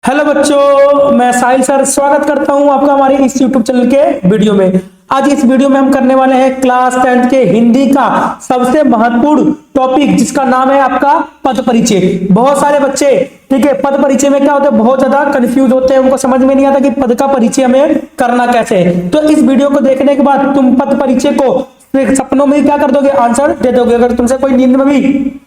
Hello बच्चों, मैं साहिल sir स्वागत करता हूं आपका हमारे इस यूट्यूब चैनल के वीडियो में। आज इस वीडियो में हम करने वाले हैं क्लास 10th के हिंदी का सबसे महत्वपूर्ण टॉपिक, जिसका नाम है आपका पद परिचय। बहुत सारे बच्चे ठीक है पद परिचय में क्या होता है, बहुत ज्यादा कंफ्यूज होते हैं, उनको समझ में नहीं आता कि पद का परिचय हमें करना कैसे है। तो इस वीडियो को देखने के बाद तुम पद परिचय को सपनों में क्या कर दोगे, आंसर दे दोगे। अगर तुमसे कोई नींद में भी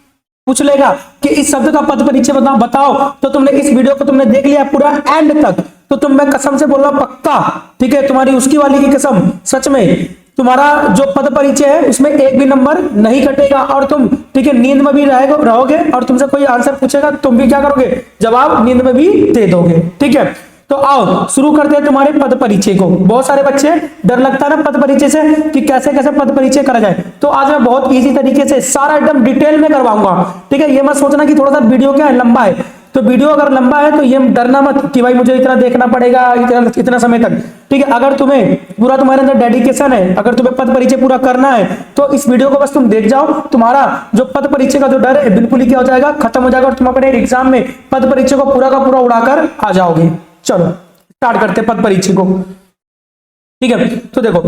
पूछ लेगा कि इस शब्द का पद परिचय बताओ, तो तुमने इस वीडियो को तुमने देख लिया पूरा एंड तक, तो तुम, मैं कसम से बोल रहा हूं पक्का, ठीक है, तुम्हारी उसकी वाली की कसम, सच में तुम्हारा जो पद परिचय है उसमें एक भी नंबर नहीं कटेगा और तुम ठीक है नींद में भी रहोगे और तुमसे कोई आंसर पूछेगा तुम भी क्या करोगे, जवाब नींद में भी दे दोगे। ठीक है, तो आओ शुरू करते हैं तुम्हारे पद परिचय को। बहुत सारे बच्चे डर लगता है ना पद परिचय से कि कैसे कैसे पद परिचय करा जाए, तो आज मैं बहुत इजी तरीके से सारा एकदम डिटेल में करवाऊंगा। ठीक है, ये मत सोचना कि थोड़ा सा वीडियो क्या है लंबा है, तो वीडियो अगर लंबा है तो ये डरना मत कि भाई मुझे इतना देखना पड़ेगा इतना समय तक। ठीक है, अगर तुम्हें पूरा तुम्हारे अंदर डेडिकेशन है, अगर तुम्हें पद परिचय पूरा करना है तो इस वीडियो को बस तुम देख जाओ, तुम्हारा जो पद परिचय का जो डर है बिल्कुल ही क्या हो जाएगा, खत्म हो जाएगा और तुम अपने एग्जाम में पद परिचय को पूरा का पूरा उड़ाकर आ जाओगे। चलो स्टार्ट करते हैं पद परिचय को। ठीक है, तो देखो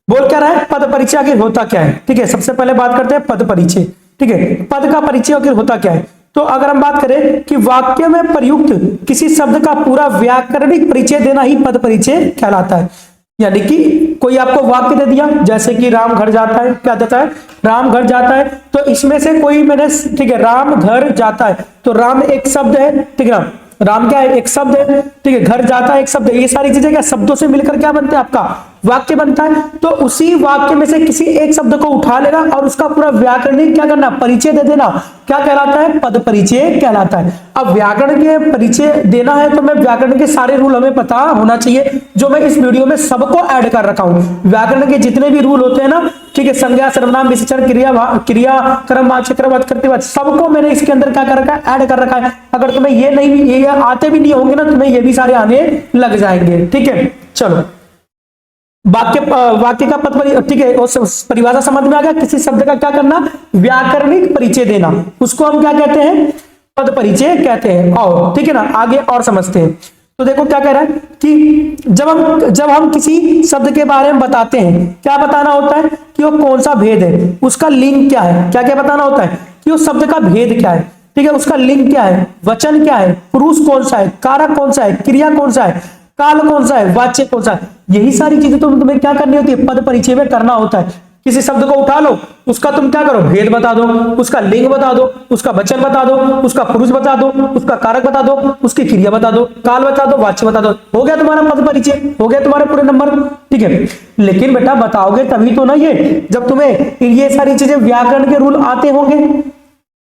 बोल क्या रहा है, पद परिचय आखिर होता क्या है। ठीक है, सबसे पहले बात करते हैं पद परिचय। ठीक है, पद का परिचय आखिर होता क्या है, तो अगर हम बात करें कि वाक्य में प्रयुक्त किसी शब्द का पूरा व्याकरणिक परिचय देना ही पद परिचय कहलाता है। यानी कि कोई आपको वाक्य दे दिया, जैसे कि राम घर जाता है, क्या देता है, राम घर जाता है, तो इसमें से कोई मैंने, ठीक है, राम घर जाता है, तो राम एक शब्द है, ठीक है ना, राम क्या है, एक शब्द है, ठीक है, घर जाता है एक शब्द है, ये सारी चीजें क्या शब्दों से मिलकर क्या बनता है, आपका वाक्य बनता है। तो उसी वाक्य में से किसी एक शब्द को उठा लेना और उसका पूरा व्याकरणिक क्या करना, परिचय दे देना, क्या कहलाता है, पद परिचय कहलाता है। अब व्याकरण के परिचय देना है तो मैं व्याकरण के सारे रूल हमें पता होना चाहिए, जो मैं इस वीडियो में सबको ऐड कर रखा हूं। व्याकरण के जितने भी रूल होते हैं ना, ठीक है, संज्ञा सर्वनाम विशेषण क्रिया कर्म वाच्य कर्म कर्तव्य सबको मैंने इसके अंदर क्या कर रखा है, ऐड कर रखा है। अगर तुम्हें ये नहीं ये आते भी नहीं होंगे ना, तुम्हें ये भी सारे आने लग जाएंगे। ठीक है, चलो वाक्य का पद परिचय, ठीक है, परिभाषा समझ में आ गया। किसी शब्द का क्या करना, व्याकरणिक परिचय देना, उसको हम क्या कहते हैं, पद परिचय कहते हैं। और ठीक है ना, आगे और समझते हैं। तो देखो क्या कह रहा है कि जब हम किसी शब्द के बारे में बताते हैं, क्या बताना होता है कि वो कौन सा भेद है, उसका लिंग क्या है, क्या क्या बताना होता है कि उस शब्द का भेद क्या है, ठीक है, उसका लिंग क्या है, वचन क्या है, पुरुष कौन सा है, कारक कौन सा है, क्रिया कौन सा है, काल कौन सा है, वाच्य कौन सा है। यही सारी चीजें तुम्हें क्या करनी होती है, पद परिचय में करना होता है। किसी शब्द को उठा लो, उसका तुम क्या करो, भेद बता दो, उसका लिंग बता दो, उसका वचन बता दो, उसका पुरुष बता दो, उसका कारक बता दो, उसकी क्रिया बता दो, काल बता दो, वाच्य बता दो, हो गया तुम्हारा पद परिचय, हो गया तुम्हारे पूरे नंबर। ठीक है, लेकिन बेटा बताओगे तभी तो ना, ये जब तुम्हें ये सारी चीजें व्याकरण के रूल आते होंगे,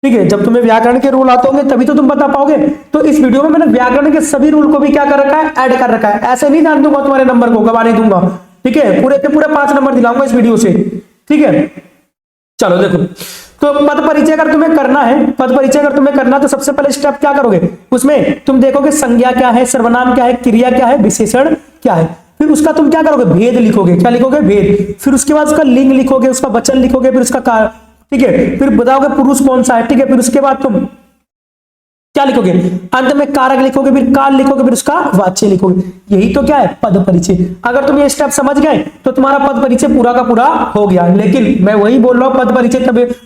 ठीक है, जब तुम्हें व्याकरण के रूल आते होंगे तभी तो तुम बता पाओगे। तो इस वीडियो में मैंने व्याकरण के सभी रूल को भी क्या कर रखा है, ऐड कर रखा है। ऐसे नहीं जान दूंगा तुम्हारे नंबर को, गवा नहीं दूंगा। ठीक है, पूरे के पूरे 5 नंबर दिलाऊंगा इस वीडियो से। ठीक है, चलो देखो, तो पद परिचय अगर तुम्हें करना है, पद परिचय अगर तुम्हें करना है तो सबसे पहले स्टेप क्या करोगे, उसमें तुम देखोगे संज्ञा क्या है, सर्वनाम क्या है, क्रिया क्या है, विशेषण क्या है, फिर उसका तुम क्या करोगे, भेद लिखोगे। क्या लिखोगे, भेद। फिर उसके बाद उसका लिंग लिखोगे, उसका वचन लिखोगे, फिर उसका ठीक है, फिर बताओगे पुरुष कौन सा है। ठीक है, फिर उसके बाद तुम क्या लिखोगे, अंत में कारक लिखोगे, फिर काल लिखोगे, फिर उसका वाच्य लिखोगे। यही तो क्या है, पद परिचय। अगर तुम ये स्टेप समझ गए तो तुम्हारा पद परिचय पूरा का पूरा हो गया। लेकिन मैं वही बोल रहा हूं, पद परिचय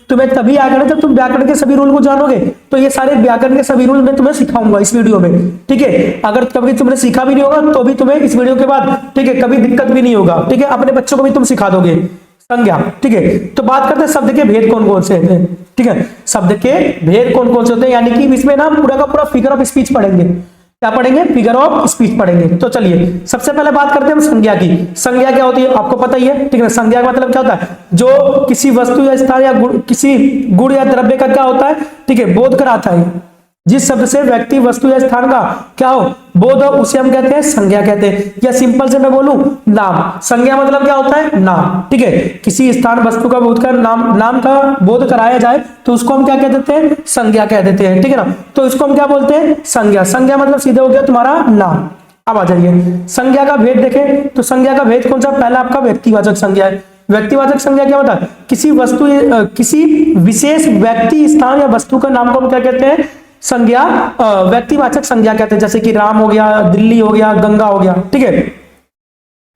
तुम्हें तभी आएगा ना जब तुम व्याकरण के सभी रूल को जानोगे। तो ये सारे व्याकरण के सभी रूल मैं तुम्हें सिखाऊंगा इस वीडियो में। ठीक है, अगर कभी तुमने सीखा भी नहीं होगा तो भी तुम्हें इस वीडियो के बाद, ठीक है, कभी दिक्कत भी नहीं होगा। ठीक है, अपने बच्चों को भी तुम सिखा दोगे संज्ञा। ठीक है, तो बात करते हैं शब्द के भेद कौन कौन से हैं। ठीक है, शब्द के भेद कौन कौन से होते हैं, यानी कि इसमें ना पूरा का पूरा फिगर ऑफ स्पीच पढ़ेंगे। क्या पढ़ेंगे, फिगर ऑफ स्पीच पढ़ेंगे। तो चलिए सबसे पहले बात करते हैं हम संज्ञा की। संज्ञा क्या होती है आपको पता ही है। ठीक है, संज्ञा का मतलब क्या होता है, जो किसी वस्तु या स्थान या किसी गुण या द्रव्य का क्या होता है, ठीक है, बोध कराता है। जिस शब्द से व्यक्ति वस्तु या स्थान का क्या हो, बोध हो, उसे हम कहते हैं संज्ञा कहते हैं। या सिंपल से मैं बोलूं, नाम। संज्ञा मतलब क्या होता है, नाम। ठीक है, किसी स्थान वस्तु का बोध कर नाम का बोध कराया जाए तो उसको हम क्या कह देते हैं, संज्ञा कह देते हैं। ठीक है ना, तो इसको हम क्या बोलते हैं, संज्ञा। संज्ञा मतलब सीधे हो गया तुम्हारा नाम। अब आ जाइए संज्ञा का भेद देखें, तो संज्ञा का भेद कौन सा, पहला आपका व्यक्तिवाचक संज्ञा है। व्यक्तिवाचक संज्ञा क्या होता है, किसी वस्तु किसी विशेष व्यक्ति स्थान या वस्तु का नाम को हम क्या कहते हैं, संज्ञा व्यक्तिवाचक संज्ञा कहते हैं, जैसे कि राम हो गया, दिल्ली हो गया, गंगा हो गया, ठीक है।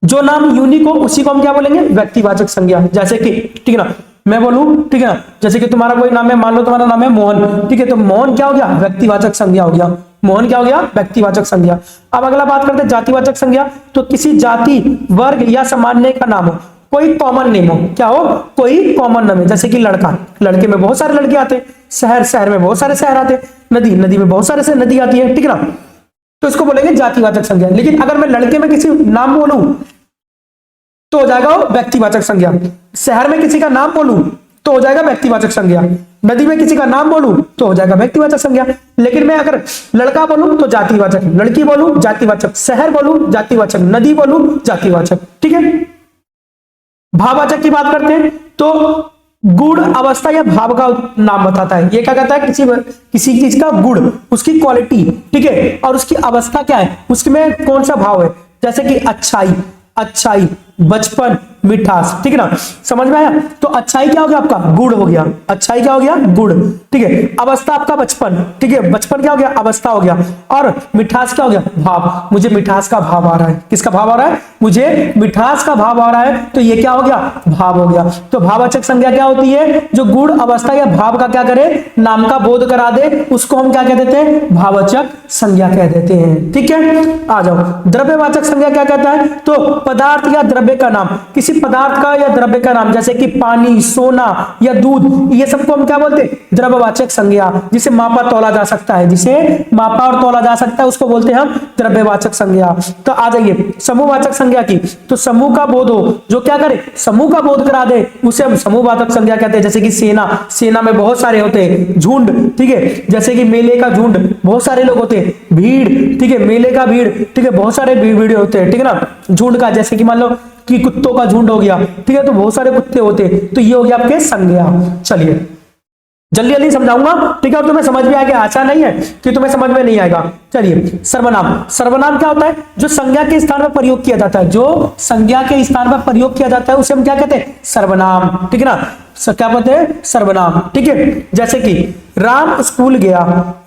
जो नाम यूनिक हो उसी को हम क्या बोलेंगे, व्यक्तिवाचक संज्ञा। जैसे कि ठीक है ना, मैं बोलूं, ठीक है ना, जैसे कि तुम्हारा कोई नाम है, मान लो तुम्हारा नाम है मोहन, ठीक है, तो मोहन क्या हो गया, व्यक्तिवाचक संज्ञा हो गया। मोहन क्या हो गया, व्यक्तिवाचक संज्ञा। अब अगला बात करते हैं जातिवाचक संज्ञा। तो किसी जाति, वर्ग या सामान्य का नाम हो, कोई कॉमन नेम हो, क्या हो, कोई कॉमन नाम है। जैसे कि लड़का, लड़के में बहुत सारे लड़के आते हैं, शहर, शहर में बहुत सारे शहर आते हैं, नदी, नदी में बहुत सारे से नदी आती है, ठीक है ना, तो इसको बोलेंगे जातिवाचक संज्ञा। लेकिन अगर मैं लड़के में किसी नाम बोलूं तो हो जाएगा वो व्यक्तिवाचक संज्ञा। शहर में किसी का नाम बोलूं तो हो जाएगा व्यक्तिवाचक संज्ञा। नदी में किसी का नाम बोलूं तो हो जाएगा व्यक्तिवाचक संज्ञा। लेकिन मैं अगर लड़का बोलूं तो जातिवाचक, लड़की बोलूं जातिवाचक, शहर बोलूं जातिवाचक, नदी बोलूं जातिवाचक, ठीक है। भाववाचक की बात करते हैं तो गुण, अवस्था या भाव का नाम बताता है। ये क्या कहता है, किसी चीज का गुण, उसकी क्वालिटी, ठीक है, और उसकी अवस्था क्या है, उसमें कौन सा भाव है। जैसे कि अच्छाई, अच्छाई, बचपन, मिठास, ठीक है ना, समझ में आया। तो अच्छाई क्या हो गया आपका, गुण हो गया, अच्छाई क्या हो गया, गुण, ठीक है। अवस्था आपका बचपन, ठीक है, बचपन क्या हो गया, अवस्था हो गया। और मिठास क्या हो गया, भाव, मुझे मिठास का भाव आ रहा है। किसका भाव आ रहा है, मुझे मिठास का भाव आ रहा है, तो ये क्या हो गया, भाव हो गया। तो भाववाचक संज्ञा क्या होती है, जो गुण, अवस्था या भाव का क्या करे, नाम का बोध करा दे, उसको हम क्या कह देते हैं, भाववाचक संज्ञा कह देते हैं, ठीक है। आ जाओ, द्रव्यवाचक संज्ञा क्या कहता है, तो पदार्थ या द्रव्य का नाम, किसी पदार्थ का या द्रव्य का नाम, जैसे कि पानी, सोना या दूध, ये सबको हम क्या बोलते हैं, द्रव्यवाचक संज्ञा। जिसे मापा तौला जा सकता है, जिसे मापा और तौला जा सकता है, उसको बोलते हैं हम द्रव्यवाचक संज्ञा। तो आ जाइए समूहवाचक संज्ञा की। तो समूह का बोध हो, जो क्या करे, समूह का बोध करा दे, उसे हम समूहवाचक संज्ञा कहते हैं। जैसे कि सेना, सेना में बहुत सारे होते हैं, झुंड, ठीक है, जैसे कि मेले का झुंड, बहुत सारे लोग होते हैं, भीड़, ठीक है, मेले का भीड़, ठीक है, बहुत सारे भीड़ होते हैं, ठीक है ना, झुंड का, जैसे कि मान लो कि कुत्तों का झुंड हो गया, ठीक है, तो बहुत सारे कुत्ते होते हैं, तो ये हो गया आपके संज्ञा। चलिए जल्दी जल्दी समझाऊंगा, ठीक है, और तुम्हें समझ में आएगा, ऐसा नहीं है कि तुम्हें समझ में नहीं आएगा। चलिए सर्वनाम, सर्वनाम क्या होता है, जो संज्ञा के स्थान पर प्रयोग किया जाता है, जो संज्ञा के स्थान पर प्रयोग किया जाता है उसे हम क्या कहते हैं, सर्वनाम, ठीक है ना, क्या कहते हैं, सर्वनाम, ठीक है। जैसे कि राम स्कूल गया,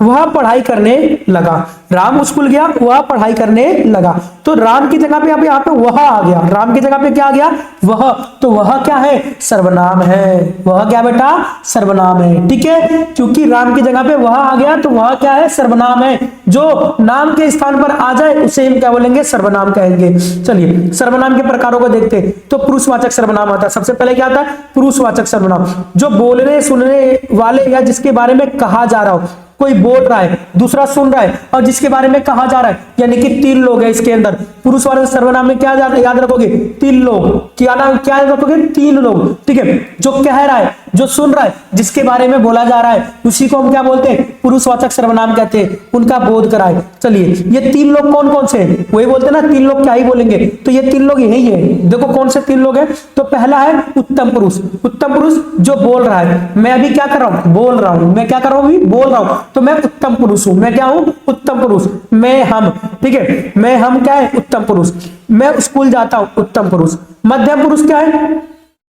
वह पढ़ाई करने लगा, राम स्कूल गया, वह पढ़ाई करने लगा। तो राम की जगह पे अब यहाँ पे वह आ गया, राम की जगह पे क्या आ गया, वह, तो वह क्या है, सर्वनाम है, वह क्या बेटा, सर्वनाम है, ठीक है। क्योंकि राम की जगह पे वह आ गया तो वह क्या है, सर्वनाम है। जो नाम के स्थान पर आ जाए उसे हम क्या बोलेंगे, सर्वनाम कहेंगे। चलिए सर्वनाम के प्रकारों को देखते हैं। तो पुरुषवाचक सर्वनाम आता है, सबसे पहले क्या आता है, पुरुषवाचक सर्वनाम, जो बोलने सुनने वाले या जिसके बारे में कहा जा रहा हो, कोई बोल रहा है, दूसरा सुन रहा है, और जिसके बारे में कहा जा रहा है, यानी कि तीन लोग हैं इसके अंदर। पुरुषवाचक सर्वनाम में क्या याद रखोगे, तीन लोग, क्या नाम, क्या याद रखोगे, तीन लोग, ठीक है। जो कह रहा है, जो सुन रहा है, जिसके बारे में बोला जा रहा है, उसी को हम क्या बोलते हैं, पुरुषवाचक सर्वनाम कहते हैं, उनका बोध कराए। चलिए ये तीन लोग कौन कौन से हैं, वही बोलते हैं ना, तीन लोग क्या ही बोलेंगे, तो ये तीन लोग यही है। देखो कौन से तीन लोग हैं, तो पहला है उत्तम पुरुष, उत्तम पुरुष जो बोल रहा है, मैं अभी क्या कर रहा हूं, बोल रहा हूं, मैं क्या कर रहा हूं, अभी बोल रहा हूं, तो मैं उत्तम पुरुष हूं, मैं क्या हूं, उत्तम पुरुष। मैं, हम, ठीक है, मैं, हम क्या है, उत्तम पुरुष। मैं स्कूल जाता हूं, उत्तम पुरुष। मध्यम पुरुष क्या है,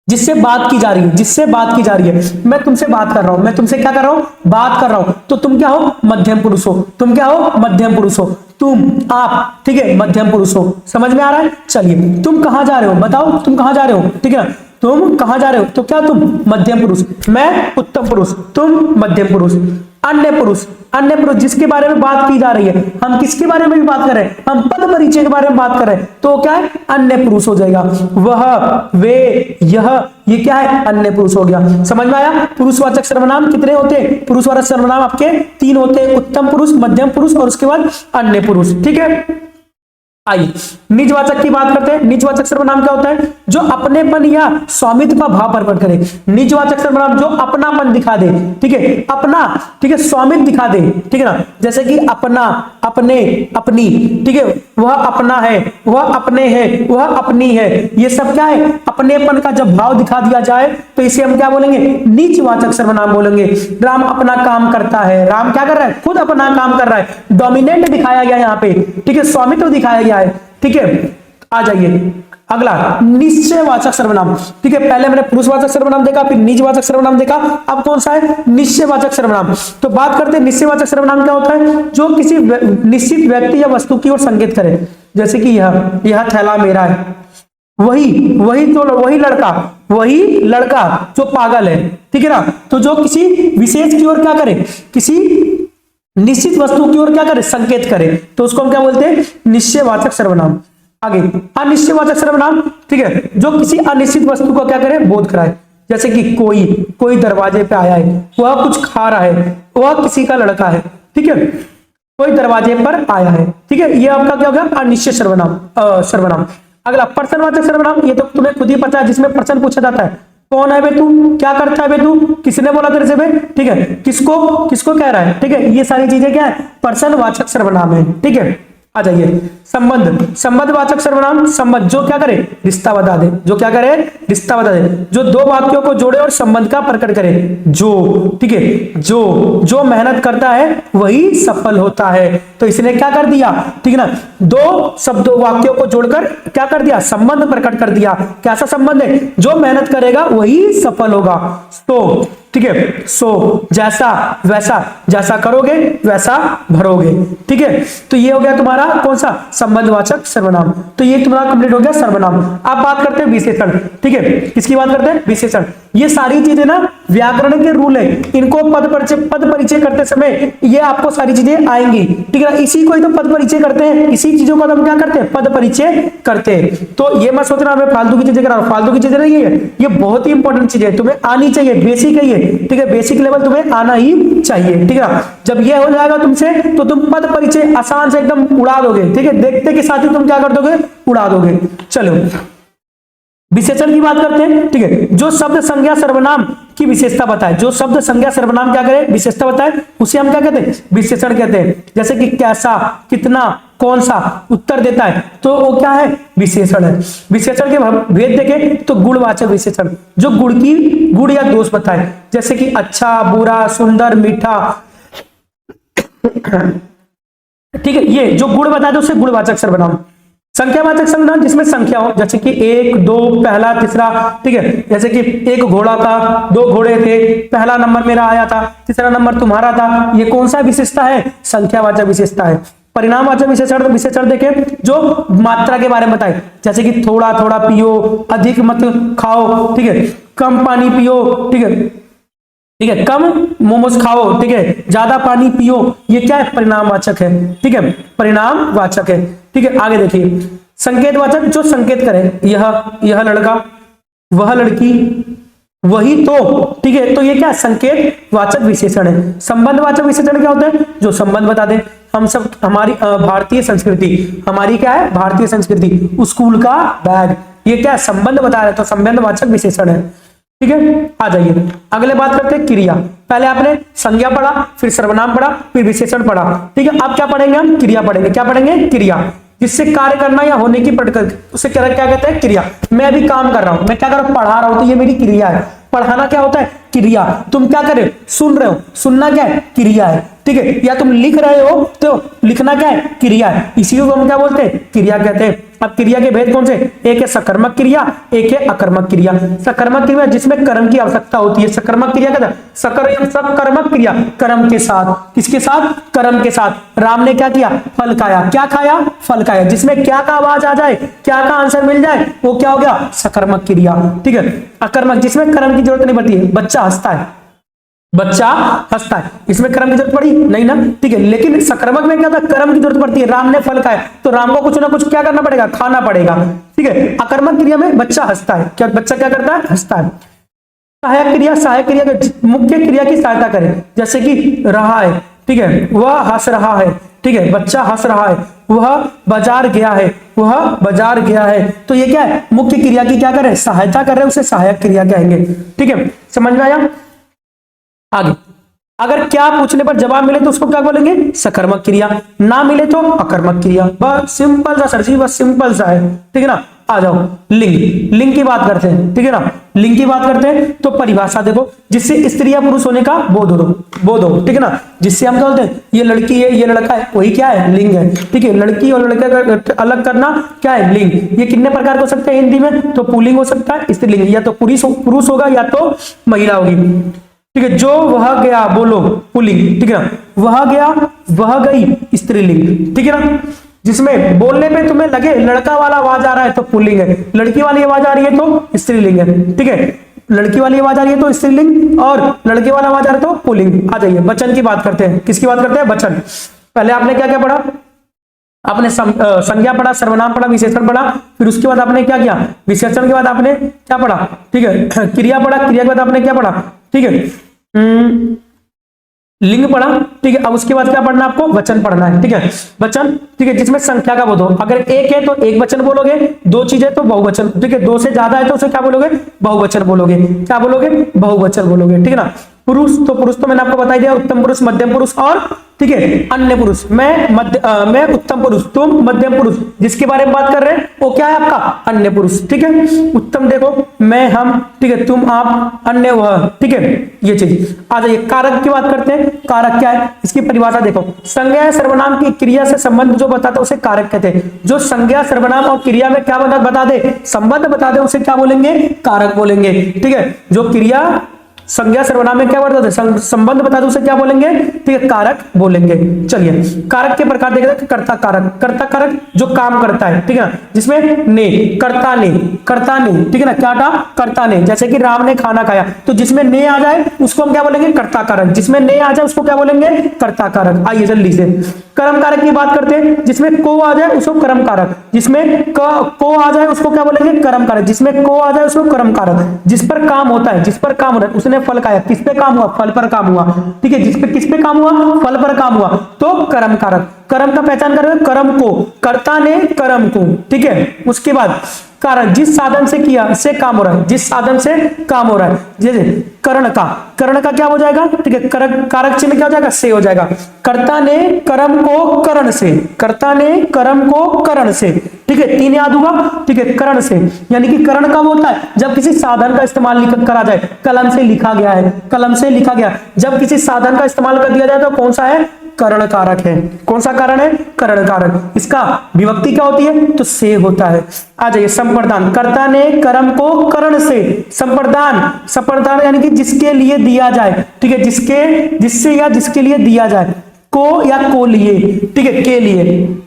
जिससे बात की जा रही है, जिससे बात की जा रही है, मैं तुमसे बात कर रहा हूं, मैं तुमसे क्या कर रहा हूं, बात कर रहा हूं, तो तुम क्या हो, मध्यम पुरुष हो, तुम क्या हो, मध्यम पुरुष हो। तुम, आप, ठीक है, मध्यम पुरुष हो। समझ में आ रहा है। चलिए तुम कहां जा रहे हो, बताओ तुम कहां जा रहे हो, ठीक है, तुम कहां जा रहे हो, तो क्या तुम मध्यम पुरुष, मैं उत्तम पुरुष, तुम मध्यम पुरुष। अन्य पुरुष, अन्य पुरुष जिसके बारे में बात की जा रही है, हम किसके बारे में भी बात कर रहे हैं, हम पद परिचय के बारे में बात कर रहे हैं, तो क्या है, अन्य पुरुष हो जाएगा। वह, वे, यह, ये क्या है, अन्य पुरुष हो गया। समझ में आया। पुरुषवाचक सर्वनाम कितने होते हैं, पुरुषवाचक सर्वनाम आपके तीन होते हैं, उत्तम पुरुष, मध्यम पुरुष और उसके बाद अन्य पुरुष, ठीक है। आइए निजवाचक की बात करते हैं। निजवाचक सर्वनाम क्या होता है, जो अपनेपन या स्वामित्व का भाव प्रकट करे। निजवाचक सर्वनाम जो अपनापन दिखा दे, ठीक है, अपना, ठीक है, स्वामित्व दिखा दे, ठीक है ना, जैसे कि अपना, अपने, अपनी, ठीक है, वह अपना है, वह अपने है, वह अपनी है, ये सब क्या है, अपनेपन का जब भाव दिखा दिया जाए तो इसे हम क्या बोलेंगे, निजवाचक सर्वनाम बोलेंगे। राम अपना काम करता है, राम क्या कर रहा है, खुद अपना काम कर रहा है, डोमिनेंट दिखाया गया यहाँ पे, ठीक है, स्वामित्व दिखाया गया है, ठीक है। आ जाइए अगला निश्चयवाचक सर्वनाम। ठीक है, पहले मैंने पुरुषवाचक सर्वनाम देखा, फिर निजवाचक सर्वनाम देखा, अब कौन सा है? निश्चयवाचक सर्वनाम। तो बात करते हैं निश्चयवाचक सर्वनाम क्या होता है? जो किसी निश्चित व्यक्ति या वस्तु की ओर संकेत करे, जैसे कि यह थैला मेरा है, वही लड़का जो पागल है। ठीक है ना, तो जो किसी विशेष की ओर क्या करे, किसी निश्चित वस्तु की ओर क्या करे, संकेत करे, तो उसको हम क्या बोलते हैं? निश्चयवाचक सर्वनाम। आगे अनिश्चयवाचक सर्वनाम। ठीक है, जो किसी अनिश्चित वस्तु को क्या करे, बोध कराए, जैसे कि कोई दरवाजे पे आया है, वह कुछ खा रहा है, वह किसी का लड़का है। ठीक है, कोई दरवाजे पर आया है। ठीक है, ये आपका क्या होगा? अनिश्चय सर्वनाम। अगला प्रश्नवाचक सर्वनाम, ये तो तुम्हें खुद ही पता है, जिसमें प्रश्न पूछा जाता है, कौन है बे तू, क्या करता है बे तू, किसने बोला तेरे से बे। ठीक है, किसको कह रहा है। ठीक है, ये सारी चीजें क्या है? प्रश्नवाचक सर्वनाम है। ठीक है, आ जाइए संबंधवाचक सर्वनाम। संबंध जो क्या करे, रिश्ता बता दे, जो क्या करे, रिश्ता बता दे, जो दो वाक्यों को जोड़े और संबंध का प्रकट करे, जो। ठीक है, जो मेहनत करता है वही सफल होता है, तो इसने क्या कर दिया? ठीक है ना, दो शब्द वाक्यों को जोड़कर क्या कर दिया? संबंध प्रकट कर दिया। कैसा संबंध है? जो मेहनत करेगा वही सफल होगा। तो ठीक है, सो जैसा वैसा, जैसा करोगे वैसा भरोगे। ठीक है, तो ये हो गया तुम्हारा कौन सा? संबंधवाचक सर्वनाम। तो ये तुम्हारा कंप्लीट हो गया सर्वनाम। अब बात करते हैं विशेषण। ठीक है, किसकी बात करते हैं? विशेषण। ये सारी चीजें ना व्याकरण के रूल है, इनको पद परिचय करते समय ये आपको सारी चीजें आएंगी। ठीक है, इसी को ही तो पद परिचय करते हैं, इसी चीजों को हम क्या करते हैं? पद परिचय करते हैं। तो ये मत सोचना हमें फालतू की चीजें करा, फालतू की चीजें नहीं है, ये बहुत ही इंपॉर्टेंट चीज है, तुम्हें आनी चाहिए, बेसिक है ये। ठीक है, बेसिक लेवल तुम्हें आना ही चाहिए। ठीक है, जब ये हो जाएगा तुमसे तो तुम पद परिचय आसान से एकदम उड़ा दोगे। ठीक है, देखते के साथ ही तुम क्या कर दोगे? उड़ा दोगे। चलो विशेषण की बात करते हैं। ठीक है, जो शब्द संज्ञा सर्वनाम की विशेषता बताए, जो शब्द संज्ञा सर्वनाम क्या करे, विशेषता बताए, उसे हम क्या कहते हैं? विशेषण कहते हैं। जैसे कि कैसा, कितना, कौन सा उत्तर देता है, तो वो क्या है? विशेषण है। विशेषण के भेद देखें तो गुणवाचक विशेषण, जो गुण या दोष बताए, जैसे कि अच्छा, बुरा, सुंदर, मीठा। ठीक है, ये जो गुण बताए उसे गुणवाचक सर्वनाम। संख्यावाचक सर्वनाम, जिसमें संख्या हो, जैसे कि 1, 2, पहला, तीसरा। ठीक है, जैसे कि एक घोड़ा था, 2 घोड़े थे, पहला नंबर मेरा आया था, तीसरा नंबर तुम्हारा था। ये कौन सा विशेषता है? संख्यावाचक विशेषता है। परिणामवाचक विशेषण देखें, जो मात्रा के बारे में बताए, जैसे कि थोड़ा थोड़ा पियो, अधिक मत खाओ। ठीक है, कम पानी पियो। ठीक है, कम मोमोज खाओ। ठीक है, ज्यादा पानी पियो। ये क्या है? परिणामवाचक है। ठीक है, परिणामवाचक है। ठीक है, आगे देखिए संकेतवाचक, जो संकेत करे, यह लड़का, वह लड़की, वही तो। ठीक है, तो ये क्या? संकेत वाचक विशेषण है। संबंधवाचक विशेषण क्या होता है? जो संबंध बता दे। हम सब हमारी भारतीय संस्कृति, हमारी क्या है? भारतीय संस्कृति, स्कूल का बैग, ये क्या? संबंध बता रहे, तो संबंधवाचक विशेषण है। ठीक है, आ जाइए अगले बात करते हैं क्रिया। पहले आपने संज्ञा पढ़ा, फिर सर्वनाम पढ़ा, फिर विशेषण पढ़ा। ठीक है, अब क्या पढ़ेंगे? हम क्रिया पढ़ेंगे। क्या पढ़ेंगे? क्रिया, जिससे कार्य करना या होने की प्रक्रिया, उसे क्या कहते हैं? क्रिया। मैं अभी काम कर रहा हूं, मैं क्या कर रहा हूं? पढ़ा रहा हूं, तो ये मेरी क्रिया है। पढ़ाना क्या होता है? क्रिया। तुम क्या कर रहे हो? सुन रहे हो, सुनना क्या है? क्रिया है। ठीक है, या तुम लिख रहे हो तो लिखना क्या है? क्रिया है। इसी को हम क्या बोलते हैं? क्रिया कहते हैं। अब क्रिया के भेद कौन से? एक है सकर्मक क्रिया, एक है अकर्मक क्रिया। सकर्मक क्रिया जिसमें कर्म की आवश्यकता होती है, सकर्मक क्रिया कहते हैं। सकर्मक क्रिया कर्म के साथ, किसके साथ? कर्म के साथ। राम ने क्या किया? फल खाया। क्या खाया? फल खाया। जिसमें क्या का आवाज आ जाए, क्या का आंसर मिल जाए, वो क्या हो गया? सकर्मक क्रिया। ठीक है, अकर्मक जिसमें कर्म की जरूरत नहीं पड़ती है, बच्चा हंसता है, बच्चा हंसता है, इसमें कर्म की जरूरत पड़ी नहीं ना। ठीक है, लेकिन सकर्मक में क्या था? कर्म की जरूरत पड़ती है। राम ने फल खाया, तो राम को कुछ ना कुछ क्या करना पड़ेगा? खाना पड़ेगा। ठीक है, अकर्मक क्रिया में बच्चा हंसता है। क्या बच्चा क्या करता है? हंसता है। सहायक क्रिया का मुख्य क्रिया की सहायता करे, जैसे कि रहा है। ठीक है, वह हंस रहा है। ठीक है, बच्चा हंस रहा है। वह बाजार गया है, वह बाजार गया है। तो ये क्या है? मुख्य क्रिया की क्या करे? सहायता कर रहे, उसे सहायक क्रिया कहेंगे। ठीक है, समझ में आया? आगे अगर क्या पूछने पर जवाब मिले तो उसको क्या बोलेंगे? सकर्मक क्रिया। ना मिले तो अकर्मक क्रिया। बस सिंपल सा सर जी, बस सिंपल सा है। ठीक है ना, आ जाओ, लिंग, लिंग की बात करते हैं, ठीक है ना, लिंग की बात करते हैं तो परिभाषा देखो, जिससे स्त्री या पुरुष होने का बोध हो, ठीक है ना, जिससे हम क्या बोलते हैं ये लड़की है ये लड़का है, वही क्या है, लिंग है, ठीक है। लड़की और लड़के का अलग करना क्या है, लिंग। ये कितने प्रकार के हो सकते हैं हिंदी में, तो पुल्लिंग हो सकता है, स्त्रीलिंग, या तो पुरुष होगा या तो महिला होगी, ठीक है। जो वह गया बोलो पुल्लिंग, ठीक है ना, वह गया वह गई स्त्रीलिंग, ठीक है ना। जिसमें बोलने पे तुम्हें लगे लड़का वाला आवाज आ रहा है तो पुल्लिंग है, लड़की वाली आवाज आ रही है तो स्त्रीलिंग है, ठीक है। लड़की वाली आवाज आ रही है तो स्त्रीलिंग और लड़के वाला आवाज आ रहा है तो पुल्लिंग। आ जाइए वचन की बात करते हैं, किसकी बात करते हैं, वचन। पहले आपने क्या क्या पढ़ा, आपने संज्ञा पढ़ा, सर्वनाम पढ़ा, विशेषण पढ़ा, फिर उसके बाद आपने क्या किया, विशेषण के बाद आपने क्या पढ़ा, ठीक है, क्रिया पढ़ा, क्रिया के बाद आपने क्या पढ़ा, ठीक है, लिंग पढ़ा, ठीक है। अब उसके बाद क्या पढ़ना, आपको वचन पढ़ना है, ठीक है, वचन, ठीक है, जिसमें संख्या का बोध हो। अगर एक है तो एक वचन बोलोगे, दो चीजें तो बहुवचन, ठीक है, दो से ज्यादा है तो उसे क्या बोलोगे, बहुवचन बोलोगे, क्या बोलोगे, बहुवचन बोलोगे, ठीक है ना। पुरुष तो मैंने आपको बता दिया, उत्तम पुरुष, मध्यम पुरुष और ठीक है अन्य पुरुष। मैं उत्तम पुरुष, तुम मध्यम पुरुष, जिसके बारे में बात कर रहे हैं वो क्या है आपका अन्य पुरुष, ठीक है। उत्तम देखो मैं, हम, ठीक है, तुम, आप, अन्य वह, ठीक है, ये चीज। आ जाइए कारक की बात करते हैं। कारक क्या है, इसकी परिभाषा देखो, संज्ञा सर्वनाम की क्रिया से संबंध जो बताता है उसे कारक कहते हैं। जो संज्ञा सर्वनाम और क्रिया में क्या बता दे, संबंध बता दे, उसे क्या बोलेंगे, कारक बोलेंगे, ठीक है। जो क्रिया संज्ञा सर्वनाम में क्या बता दे, संबंध बता दे, उसे क्या बोलेंगे, ठीक है, कारक बोलेंगे। चलिए कारक के प्रकार देखते हैं। कर्ता कारक, कर्ता कारक जो काम करता है, ठीक है, जिसमें ने, कर्ता ने, ठीक है ना, क्या था, कर्ता ने। जैसे कि राम ने खाना खाया, तो जिसमें ने आ जाए उसको हम क्या बोलेंगे, कर्ता कारक, जिसमें ने आ जाए उसको क्या बोलेंगे, कर्ता कारक। आइए जल्दी से कर्म कारक की बात करते हैं। जिसमें को आ जाए उसको कर्म कारक, जिसमें को आ जाए उसको क्या बोलेंगे, कर्म कारक, जिसमें को आ जाए उसको कर्म कारक। जिस पर काम होता है, जिस पर काम हो रहा है, उसने फल खाया, किस पे काम हुआ, फल पर काम हुआ, ठीक है, किस पे काम हुआ, फल पर काम हुआ, तो कर्म कारक। कर्म का पहचान करेंगे, कर्म को, कर्ता ने कर्म को, ठीक है। उसके बाद कारण, जिस साधन से किया से काम हो रहा है, जिस साधन से काम हो रहा है। जैसे कर्ण का क्या हो जाएगा, ठीक है, कारक चिन्ह क्या हो जाएगा, से हो जाएगा। कर्ता ने कर्म को कर्ण से, कर्ता ने कर्म को कर्ण से, ठीक है, तीन याद हुआ, ठीक है, कर्ण से। यानी कि कर्ण कब होता है, जब किसी साधन का इस्तेमाल करा जाए, कलम से लिखा गया है, कलम से लिखा गया, जब किसी साधन का इस्तेमाल कर दिया जाए तो कौन सा है, कर्ण कारक है। कौन सा कारण है, कर्ण कारक। इसका विभक्ति क्या होती है, तो से होता है। आ जाइए संप्रदान, कर्ता ने कर्म को कर्ण से, संप्रदान यानी कि जिसके लिए दिया जाए, ठीक है, जिससे या जिसके लिए दिया जाए, को या को लिए, ठीक है, के लिए।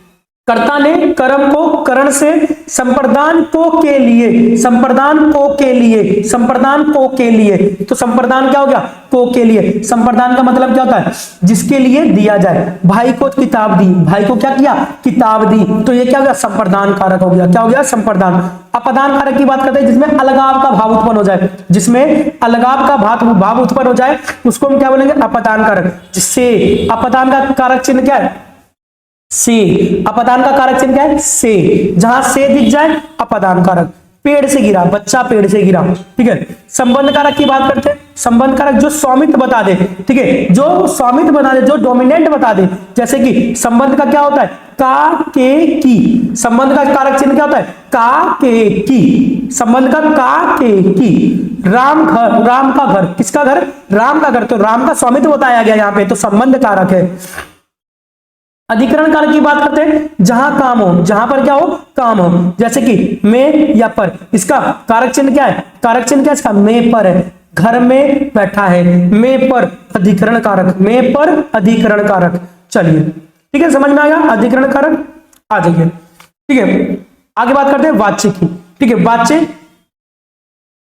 कर्ता ने कर्म को कर्ण से, संप्रदान को के लिए, संप्रदान को के लिए, संप्रदान को के लिए। तो संप्रदान क्या हो गया, को के लिए। संप्रदान का मतलब क्या होता है, जिसके लिए दिया जाए। भाई को किताब दी, भाई को क्या किया, किताब दी, तो ये क्या हो गया, संप्रदान कारक हो गया। क्या हो गया, संप्रदान। अपदान कारक की बात करते हैं, जिसमें अलगाव का भाव उत्पन्न हो जाए, जिसमें अलगाव का भाव उत्पन्न हो जाए उसको हम क्या बोलेंगे, अपदान कारक। जिससे अपदान का कारक चिन्ह क्या है, से। अपदान का कारक चिन्ह क्या है, से। जहां से दिख जाए अपदान कारक। पेड़ से गिरा, बच्चा पेड़ से गिरा, ठीक है। संबंध कारक की बात करते हैं। संबंध कारक जो स्वामित्व बता दे, ठीक है, जो स्वामित्व बता दे, जो डोमिनेंट बता दे। जैसे कि संबंध का क्या होता है, का के की। संबंध का कारक चिन्ह क्या होता है, का के की। संबंध का के की। राम का घर, किसका घर, राम का घर, तो राम का स्वामित्व बताया गया यहाँ पे, तो संबंध कारक है। अधिकरण कारक की बात करते हैं, जहां काम हो, जहां पर क्या हो, काम हो। जैसे कि में या पर, इसका कारक चिन्ह क्या है, कारक चिन्ह क्या है इसका, में पर है, घर में बैठा है, में पर अधिकरण कारक, में पर अधिकरण कारक। चलिए ठीक है, समझ में आ गया अधिकरण कारक। आ जाइए, ठीक है, आगे बात करते हैं वाच्य की, ठीक है। वाच्य,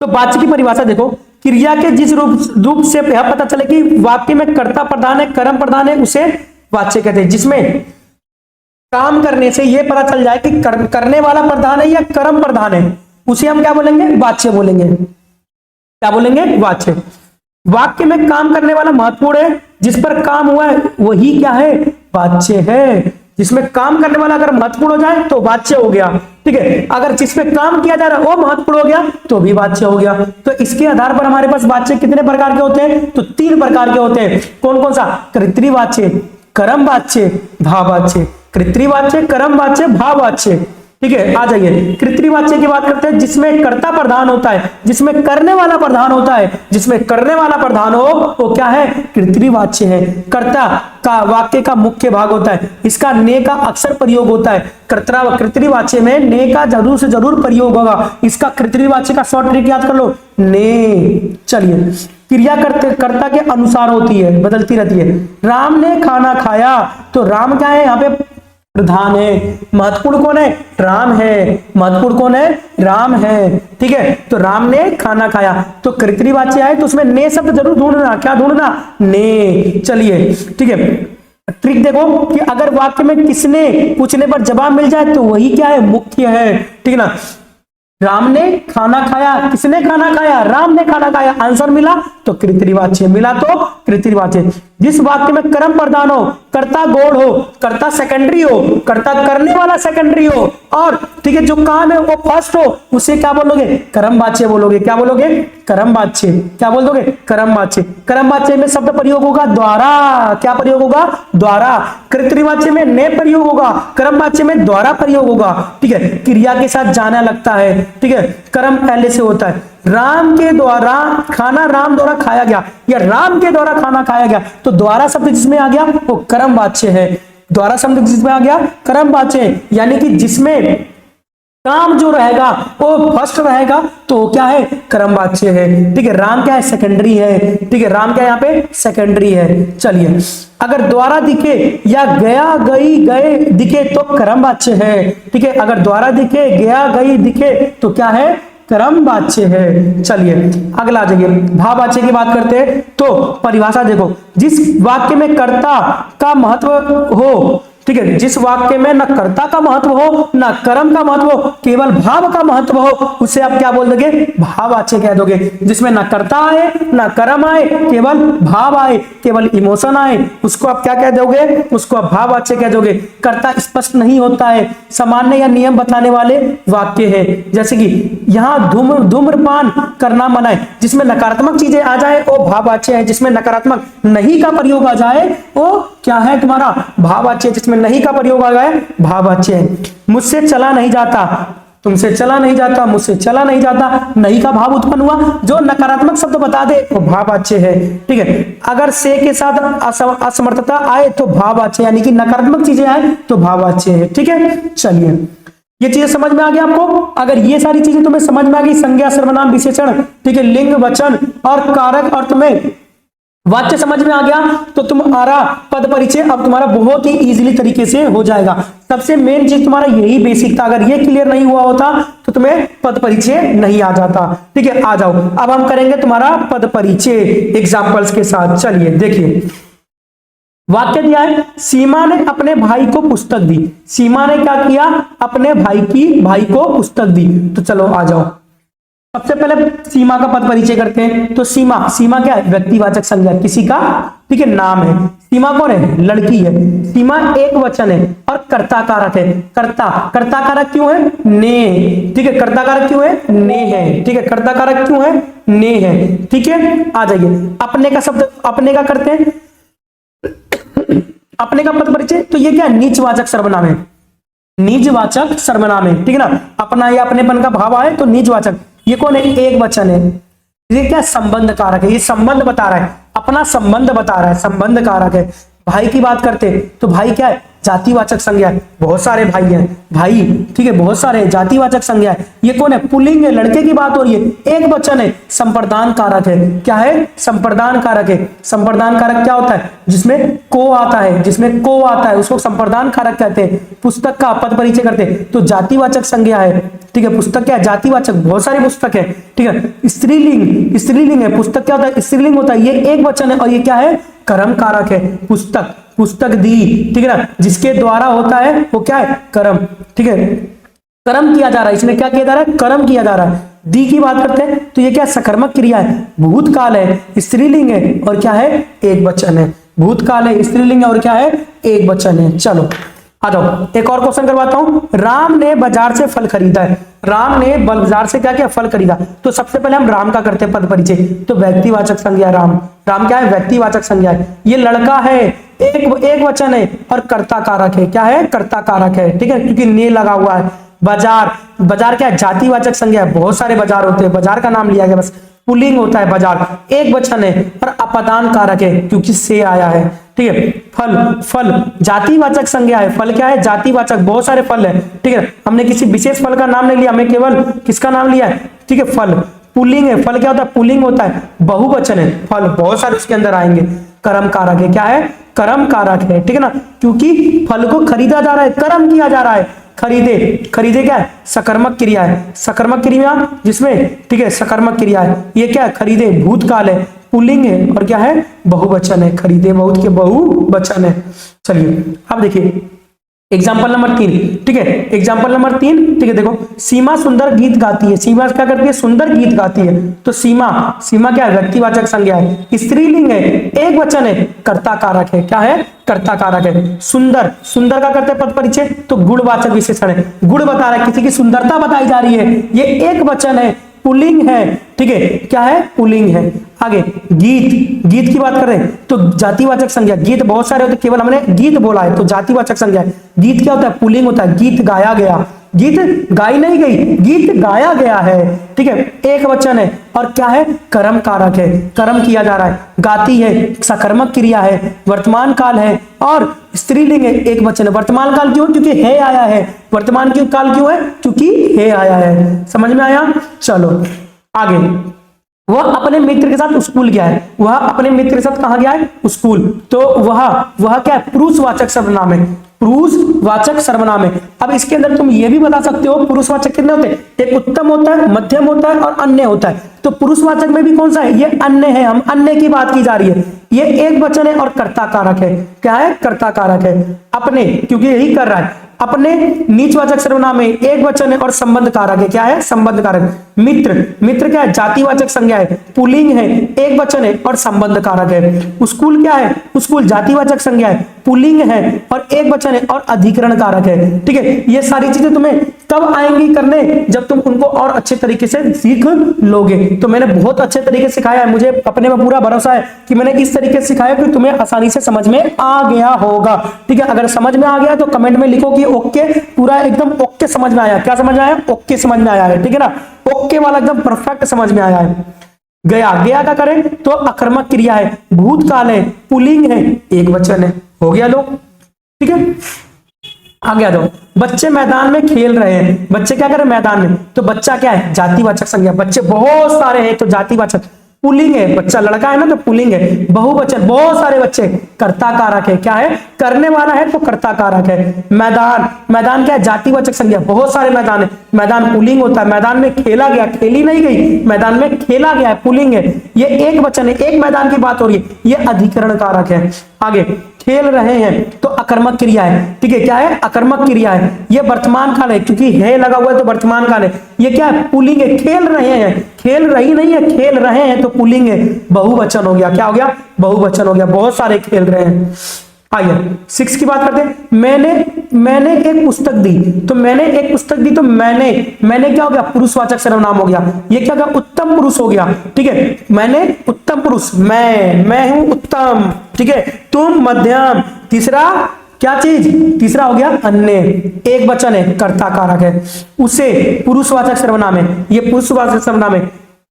तो वाच्य की परिभाषा देखो, क्रिया के जिस रूप से यह पता चले कि वाक्य में कर्ता प्रधान है, कर्म प्रधान है, उसे वाच्य कहते हैं। जिसमें काम करने से यह पता चल जाए कि करने वाला प्रधान है या कर्म प्रधान है, उसे हम क्या बोलेंगे, वाच्य बोलेंगे। क्या बोलेंगे, वाच्य। वाक्य में काम करने वाला महत्वपूर्ण है, जिस पर काम हुआ है वही क्या है, वाच्य है। जिसमें काम करने वाला अगर महत्वपूर्ण हो जाए तो वाच्य हो गया, ठीक है। अगर जिसपे काम किया जा रहा है वो महत्वपूर्ण हो गया तो भी वाच्य हो गया। तो इसके आधार पर हमारे पास वाच्य कितने प्रकार के होते हैं, तो 3 प्रकार के होते हैं। कौन कौन सा, कर्तृवाच्य, कर्मवाच्य, भाववाच्य। कर्तृवाच्य, कर्मवाच्य, भाववाच्य। ठीक है, आ जाइए कृत्रिवाच्य की बात करते हैं, जिसमें कर्ता प्रधान होता है, जिसमें करने वाला प्रधान होता है, जिसमें करने वाला प्रधान हो वो क्या है, कृत्रिवाच्य है। कर्ता का वाक्य का मुख्य भाग होता है, इसका ने का अक्सर प्रयोग होता है। कृत्रिवाच्य में ने का जरूर से जरूर प्रयोग होगा। इसका कृत्रिवाच्य का शॉर्ट ट्रिक याद कर लो, ने। चलिए, क्रिया कर्ता के अनुसार होती है, बदलती रहती है। राम ने खाना खाया, तो राम क्या है यहाँ पे, प्रधान है। महत्वपूर्ण कौन है, राम है। महत्वपूर्ण कौन है, राम है। ठीक है, तो राम ने खाना खाया, तो कृत्रिवाच्य है तो उसमें ने शब्द जरूर ढूंढना। क्या ढूंढना, ने। चलिए, ठीक है, ट्रिक देखो कि अगर वाक्य में किसने पूछने पर जवाब मिल जाए तो वही क्या है, मुख्य है। ठीक है ना, राम ने खाना खाया, किसने खाना खाया, राम ने खाना खाया। आंसर मिला तो कृत्रिवाच्य, मिला तो कृत्रिवाच्य। जिस वाक्य में कर्म प्रधान हो, कर्ता गौड़ हो, कर्ता सेकेंडरी हो, कर्ता करने वाला सेकेंडरी हो, और ठीक है जो काम है वो फर्स्ट हो, उसे क्या बोलोगे, कर्मवाच्य बोलोगे। क्या बोलोगे, कर्मवाच्य। क्या बोल दोगे, कर्मवाच्य। कर्मवाच्य में शब्द प्रयोग होगा द्वारा। क्या प्रयोग होगा, द्वारा। कृत्रिवाच्य में ने प्रयोग होगा, कर्मवाच्य में द्वारा प्रयोग होगा। ठीक है, क्रिया के साथ जाना लगता है। ठीक है, कर्म पहले से होता है। राम के द्वारा खाना, राम द्वारा खाया गया, या राम के द्वारा खाना खाया गया, तो द्वारा शब्द जिसमें आ गया वो कर्मवाच्य है। द्वारा शब्द जिसमें आ गया कर्मवाच्य है, यानी कि जिसमें काम जो रहेगा वो फर्स्ट रहेगा, तो क्या है, कर्मवाच्य है। ठीक है, राम क्या है, सेकेंडरी है। ठीक है, राम क्या यहाँ पे सेकेंडरी है। चलिए, अगर द्वारा दिखे या गया गई गए दिखे तो कर्मवाच्य है। ठीक है, अगर द्वारा दिखे, गया गई दिखे तो क्या है, कर्मवाच्य है। चलिए अगला आ जाइए, भाववाच्य की बात करते हैं। तो परिभाषा देखो, जिस वाक्य में कर्ता का महत्व हो, ठीक है, जिस वाक्य में न कर्ता का महत्व हो न कर्म का महत्व हो, केवल भाव का महत्व हो, उसे आप क्या बोल दोगे, भाववाच्य कह दोगे। जिसमें न कर्ता आए न कर्म आए, केवल भाव आए, केवल इमोशन आए, उसको आप क्या कह दोगे, उसको आप भाववाच्य कह दोगे। कर्ता स्पष्ट नहीं होता है, सामान्य या नियम बताने वाले वाक्य है। जैसे कि यहाँ धूम्रपान करना मना है, जिसमें नकारात्मक चीजें आ जाए वो भाववाच्य है। जिसमें नकारात्मक नहीं का प्रयोग आ जाए वो क्या है, तुम्हारा भाववाच्य। जिसमें नहीं का प्रयोग आ गया भाववाच्य है। मुझसे चला नहीं जाता, तुमसे चला नहीं जाता, मुझसे चला नहीं जाता, नहीं का भाव उत्पन्न हुआ, जो नकारात्मक शब्द बता दे वो भाववाच्य है। ठीक है, अगर से के साथ असमर्थता आए तो भाववाच्य, यानी कि नकारात्मक चीजें आए तो भाववाच्य है। ठीक है, चलिए ये चीजें समझ में आ गई आपको। अगर ये सारी चीजें तुम्हें समझ में आ गई, संज्ञा, सर्वनाम, विशेषण, ठीक है, लिंग, वचन और कारक, और तुम्हें वाच्य समझ में आ गया, तो तुम्हारा पद परिचय अब तुम्हारा बहुत ही इजीली तरीके से हो जाएगा। सबसे मेन चीज तुम्हारा यही बेसिक था। अगर ये क्लियर नहीं हुआ होता तो तुम्हें पद परिचय नहीं आ जाता। ठीक है, आ जाओ, अब हम करेंगे तुम्हारा पद परिचय एग्जांपल्स के साथ। चलिए देखिए, वाक्य दिया है, सीमा ने अपने भाई को पुस्तक दी। सीमा ने क्या किया, अपने भाई को पुस्तक दी। तो चलो आ जाओ, सबसे पहले सीमा का पद परिचय करते हैं। तो सीमा क्या है, व्यक्तिवाचक संज्ञा, किसी का, ठीक है, नाम है। सीमा कौन है, लड़की है। सीमा एक वचन है और कर्ता कारक है। कर्ता कारक क्यों है, ने। ठीक है, कर्ता कारक क्यों है, ने है। ठीक है, कर्ता कारक क्यों है, ने है। ठीक है, आ जाइए, अपने का शब्द, अपने का करते हैं, अपने का पद परिचय। तो ये क्या, नीचवाचक सर्वनाम है, निजवाचक सर्वनाम है। ठीक है ना, अपना या अपनेपन का भाव आए तो निजवाचक। ये कौन है, एक वचन है। ये क्या, संबंध कारक है, ये संबंध बता रहा है, अपना संबंध बता रहा है, संबंध कारक है। भाई की बात करते तो भाई क्या है, जातिवाचक संज्ञा है, बहुत सारे भाई हैं, भाई, ठीक है, बहुत सारे, जातिवाचक संज्ञा है। ये कौन है, पुल्लिंग है, लड़के की बात हो रही है, एक वचन है, संप्रदान कारक है। क्या है, संप्रदान कारक है। संप्रदान कारक क्या होता है, जिसमें को आता है, जिसमें को आता है उसको संप्रदान कारक कहते हैं। पुस्तक का पद परिचय करते तो जातिवाचक संज्ञा है। ठीक है, पुस्तक क्या है, जातिवाचक, बहुत सारी पुस्तक है। ठीक है, स्त्रीलिंग है, पुस्तक क्या होता है, स्त्रीलिंग होता है, ये एक वचन है, और ये क्या है, कर्म कारक है। पुस्तक दी, ठीक है ना, जिसके द्वारा होता है वो क्या है, कर्म। ठीक है, कर्म किया जा रहा है, इसमें क्या किया जा रहा है, कर्म किया जा रहा है। दी की बात करते हैं तो ये क्या, सकर्मक क्रिया है, भूतकाल है, स्त्रीलिंग है, और क्या है, एक वचन है। भूतकाल है, स्त्रीलिंग है, और क्या है, एक वचन है। चलो आ जाओ, एक और क्वेश्चन करवाता हूं। राम ने बाजार से फल खरीदा है। राम ने बाजार से क्या किया, फल खरीदा। तो सबसे पहले हम राम का करते हैं पद परिचय। तो व्यक्तिवाचक संज्ञा राम, राम क्या है, व्यक्तिवाचक संज्ञा है। ये लड़का है, एक वचन है, और कर्ता कारक है। क्या है, कर्ता कारक है। ठीक है, क्योंकि ने लगा हुआ है। बाजार, बाजार क्या है? जातिवाचक संज्ञा है, बहुत सारे बाजार होते हैं, बाजार का नाम लिया गया बस। पुल्लिंग होता है बाजार, एक वचन है और अपादान कारक है क्योंकि से आया है, ठीक है। फल, फल जातिवाचक संज्ञा है, फल क्या है? जातिवाचक, बहुत सारे फल है, ठीक है। हमने किसी विशेष फल का नाम नहीं लिया, हमें केवल किसका नाम लिया है, ठीक है, फल। पुल्लिंग है, फल क्या होता है? पुल्लिंग होता है, बहुवचन है, फल बहुत सारे उसके अंदर आएंगे। कर्म कारक है, क्या है? कर्म कारक है, ठीक है ना, क्योंकि फल को खरीदा जा रहा है, कर्म किया जा रहा है। खरीदे, खरीदे क्या है? सकर्मक क्रिया है, सकर्मक क्रिया जिसमें, ठीक है, सकर्मक क्रिया है, ये क्या है? खरीदे, भूतकाल है, पुल्लिंग है और क्या है? बहुवचन है, खरीदे बहुत के बहुवचन है। चलिए अब देखिए एग्जाम्पल नंबर 3, ठीक है, एग्जाम्पल नंबर 3, ठीक है। देखो, सीमा सुंदर गीत गाती है, सीमा क्या करती है? सुंदर गीत गाती है। तो सीमा, सीमा क्या है? व्यक्तिवाचक संज्ञा है, स्त्रीलिंग है, एक वचन है, कर्ता कारक है, क्या है? कर्ता कारक है। सुंदर, सुंदर का करते हैं पद परिचय, तो गुणवाचक विशेषण है, गुण बता रहा है, किसी की सुंदरता बताई जा रही है, ये एक वचन है, पुल्लिंग है, ठीक है, क्या है? पुल्लिंग है। आगे गीत, गीत की बात करें तो जातिवाचक संज्ञा, गीत बहुत सारे होते, केवल हमने गीत बोला है तो जातिवाचक संज्ञा है। गीत क्या होता है? पुल्लिंग होता है, गीत गाया गया, गीत गाई नहीं गई, गीत गाया गया है, ठीक है, एक वचन है और क्या है? कर्म कारक है, कर्म किया जा रहा है। गाती है, सकर्मक क्रिया है, वर्तमान काल है और स्त्रीलिंग है, एक वचन है। वर्तमान काल क्यों? क्योंकि है आया है, वर्तमान क्यों काल क्यों है? क्योंकि है आया है। समझ में आया? चलो आगे, वह अपने मित्र के साथ स्कूल गया है, वह अपने मित्र के साथ कहां गया है? स्कूल। तो वह क्या है? पुरुषवाचक सर्वनाम है, पुरुषवाचक सर्वनाम है। अब इसके अंदर तुम ये भी बता सकते हो पुरुषवाचक कितने होते हैं? एक उत्तम होता है, मध्यम होता है और अन्य होता है। तो पुरुषवाचक में भी कौन सा है? ये अन्य है, हम अन्य की बात की जा रही है, ये एक वचन है और कर्ता कारक है, क्या है? कर्ता कारक है। अपने, क्योंकि यही कर रहा है, अपने नीचवाचक सर्वनाम है, एक वचन है और संबंध कारक है, क्या है? संबंध कारक। मित्र, मित्र क्या है? जातिवाचक संज्ञा है, पुल्लिंग है, एक वचन है और संबंध कारक है। स्कूल क्या है? स्कूल जातिवाचक संज्ञा है, पुल्लिंग है और एक वचन है और अधिकरण कारक है, ठीक है। ये सारी चीजें तुम्हें कब आएंगी करने? जब तुम उनको और अच्छे तरीके से सीख लोगे। तो मैंने बहुत अच्छे तरीके से सिखाया है, मुझे अपने में पूरा भरोसा है कि मैंने इस तरीके से सिखाया कि तुम्हें आसानी से समझ में आ गया होगा, ठीक है। अगर समझ में आ गया तो कमेंट में लिखो कि ओके, पूरा एकदम ओके समझ में आया। क्या समझ में आया? ओके समझ में आया है, ठीक है ना, ओके वाला एकदम परफेक्ट समझ में आया है। गया, गया का करें तो अकर्मक क्रिया है, भूतकाल है, पुल्लिंग है, एक वचन है, हो गया लोग, ठीक है। आगे आ जाओ, बच्चे मैदान में खेल रहे हैं, बच्चे क्या करें? मैदान में, तो बच्चा क्या है? जातिवाचक संज्ञा, बच्चे बहुत सारे हैं तो जातिवाचक, पुल्लिंग है, बच्चा लड़का है ना तो पुल्लिंग है, बहुवचन बहुत सारे बच्चे, कर्ता कारक है, क्या है? करने वाला है तो कर्ता कारक है। मैदान, मैदान क्या है? जातिवाचक संज्ञा, बहुत सारे मैदान है, मैदान पुल्लिंग होता है। मैदान में खेला गया, खेली नहीं गई, मैदान में खेला गया है, पुल्लिंग है, ये एक वचन है, एक मैदान की बात हो रही है, ये अधिकरण कारक है। आगे खेल रहे हैं तो अकर्मक क्रिया है, ठीक है, क्या है? अकर्मक क्रिया है, ये वर्तमान काल है क्योंकि है लगा हुआ है तो वर्तमान काल है। ये क्या है? पुल्लिंग है, खेल रहे हैं, खेल रही नहीं है, खेल रहे हैं तो पुल्लिंग है, बहुवचन हो गया, क्या हो गया? बहुवचन हो गया, बहुत सारे खेल रहे हैं। आइए 6 की बात करते हैं। मैंने एक पुस्तक दी, तो मैंने एक पुस्तक दी तो मैंने क्या हो गया? पुरुषवाचक सर्वनाम हो गया, ये क्या होगा? उत्तम पुरुष हो गया, ठीक है। मैंने उत्तम पुरुष, मैं हूं उत्तम, ठीक है, तुम मध्यम, तीसरा क्या चीज? तीसरा हो गया अन्य, एक वचन है, कर्ता कारक है। उसे पुरुषवाचक सर्वनाम है, ये पुरुषवाचक सर्वनाम है।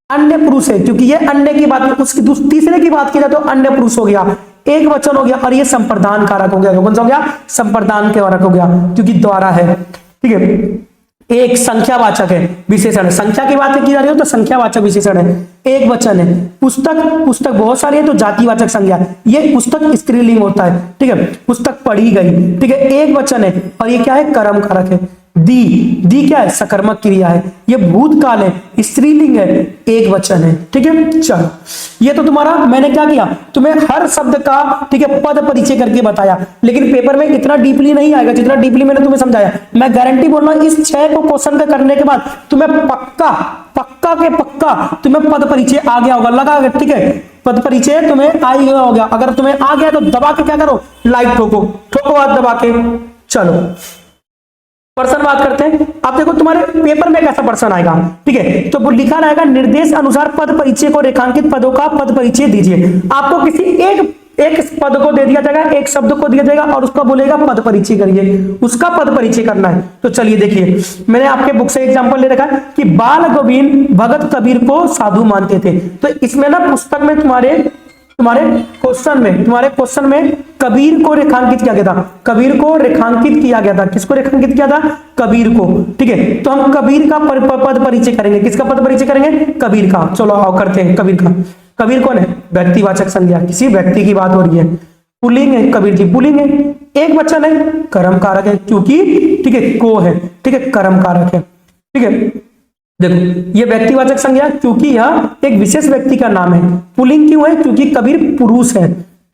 अन्य पुरुष है क्योंकि ये अन्य की बात, उसकी तीसरे की बात की जाए तो अन्य पुरुष हो गया, एक वचन हो गया और ये संप्रदान कारक हो गया। कौन सा हो गया? संप्रदान के कारक हो गया क्योंकि द्वारा है, ठीक है। एक संख्यावाचक है, विशेषण है, संख्या की बात की जा रही हो तो संख्यावाचक विशेषण है, एक वचन है। पुस्तक, पुस्तक बहुत सारी है तो जातिवाचक संज्ञा, ये पुस्तक स्त्रीलिंग होता है, ठीक है। पुस्तक पढ़ी गई, ठीक है, एक वचन है और ये क्या है? कर्म कारक है। दी क्या है? सकर्मक क्रिया है, ये भूतकाल है, स्त्रीलिंग है, एक वचन है, ठीक है। चलो ये तो तुम्हारा, मैंने क्या किया? तुम्हें हर शब्द का, ठीक है, पद परिचय करके बताया, लेकिन पेपर में इतना डीपली नहीं आएगा जितना डीपली मैंने तुम्हें समझाया। मैं गारंटी बोल रहा हूं इस 6 को क्वेश्चन का करने के बाद तुम्हें पक्का तुम्हें पद परिचय आ गया होगा, लगा, ठीक है, पद परिचय तुम्हें आ गया होगा। अगर तुम्हें आ गया तो दबा के क्या करो? लाइक ठोको हाथ दबा के। चलो प्रश्न बात करते हैं। आप देखो तुम्हारे पेपर में कैसा प्रश्न आएगा, ठीक है, तो वो लिखा रहेगा निर्देश अनुसार पद परिचय को रेखांकित पदों का पद परिचय दीजिए। आपको किसी एक एक पद को दे दिया जाएगा, एक शब्द को दिया जाएगा और उसका बोलेगा पद परिचय करिए, उसका पद परिचय करना है। तो चलिए देखिए, मैंने आपके बुक से एग्जांपल ले रखा है कि बाल गोविंद भगत कबीर को साधु मानते थे। तो इसमें ना पुस्तक में तुम्हारे क्वेश्चन में कबीर को रेखांकित किया गया था, कबीर को रेखांकित किया गया था। किसको रेखांकित किया था? कबीर को। ठीक है, तो हम कबीर का पद परिचय करेंगे। किसका पद परिचय करेंगे? कबीर का। चलो आओ करते हैं कबीर का। कबीर कौन है? व्यक्तिवाचक संज्ञा, किसी व्यक्ति की बात हो रही है। पुल्लिंग है, कबीर जी पुल्लिंग है। एक वचन है, कर्म कारक है, क्योंकि ठीक है को है, ठीक है कर्म कारक है। ठीक है, देखो ये व्यक्तिवाचक संज्ञा क्योंकि यह एक विशेष व्यक्ति का नाम है। पुल्लिंग क्यों है? क्योंकि कबीर पुरुष है।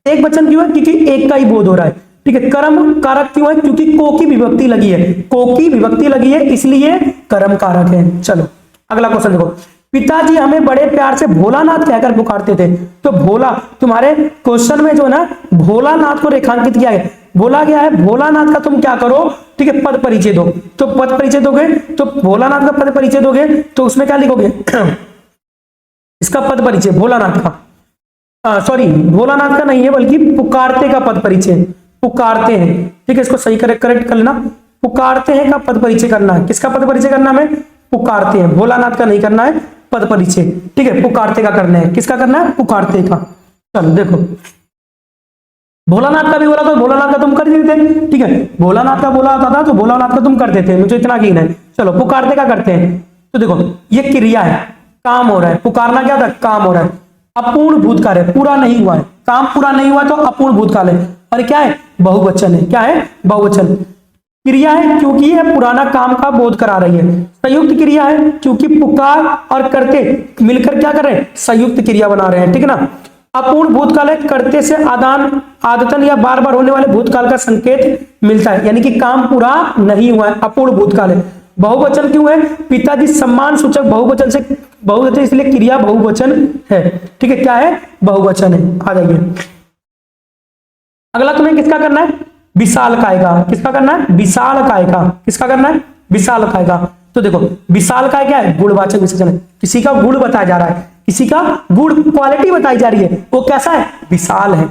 एक वचन क्यों है? क्योंकि एक का ही बोध हो रहा है। ठीक है, कर्म कारक क्यों है? क्योंकि को की विभक्ति लगी है, को की विभक्ति लगी है इसलिए कर्म कारक है। चलो अगला क्वेश्चन देखो, पिताजी हमें बड़े प्यार से भोलानाथ कहकर पुकारते थे। तो भोला, तुम्हारे क्वेश्चन में जो है ना भोलानाथ को रेखांकित किया है, बोला गया है भोलानाथ का तुम क्या करो, ठीक है पद परिचय दो। तो पद परिचय दोगे तो भोलानाथ का पद परिचय दोगे तो उसमें क्या लिखोगे? इसका पद परिचय भोलानाथ का, सॉरी भोलानाथ का नहीं है बल्कि पुकारते का पद परिचय, पुकारते हैं। ठीक है, इसको सही करेक्ट कर लेना। पुकारते हैं का पद परिचय करना है। किसका पद परिचय करना है? पुकारते हैं। भोलानाथ का नहीं करना है पद परिचय, ठीक है पुकारते का करना है। किसका करना है? पुकारते का। चलो देखो, भोलानाथ का भी बोला तो भोलानाथ का तुम कर देते, ठीक है भोलानाथ का बोला होता था तो भोलानाथ का तुम कर देते, मुझे इतना यकीन है। चलो पुकारते का करते हैं। तो देखो ये क्रिया है, काम हो रहा है। पुकारना क्या था? काम हो रहा है। अपूर्ण भूतकाल है, पूरा नहीं हुआ है, काम पूरा नहीं हुआ तो अपूर्ण भूतकाल है। और क्या है? बहुवचन है। क्या है? बहुवचन। क्रिया है क्योंकि यह पुराना काम का बोध करा रही है। संयुक्त क्रिया है क्योंकि पुकार और करते मिलकर क्या कर रहे हैं? संयुक्त क्रिया बना रहे हैं। ठीक है ना। अपूर्ण भूतकाल है, करते से आदान आदतन या बार बार होने वाले भूतकाल का संकेत मिलता है, यानी कि काम पूरा नहीं हुआ है, अपूर्ण भूतकाल है। बहुवचन क्यों है? पिताजी सम्मान सूचक बहुवचन से, बहुवचन इसलिए क्रिया बहुवचन है। ठीक है, क्या है? बहुवचन है। आ जाइए अगला, तुम्हें किसका करना है? विशालकाय का। किसका करना है? विशालकाय का। किसका करना है? विशालकाय का। तो देखो विशालकाय क्या है? गुणवाचक विशेषण है। किसी का गुण बताया जा रहा है, किसी का गुण क्वालिटी बताई जा रही है, वो कैसा है? विशाल है।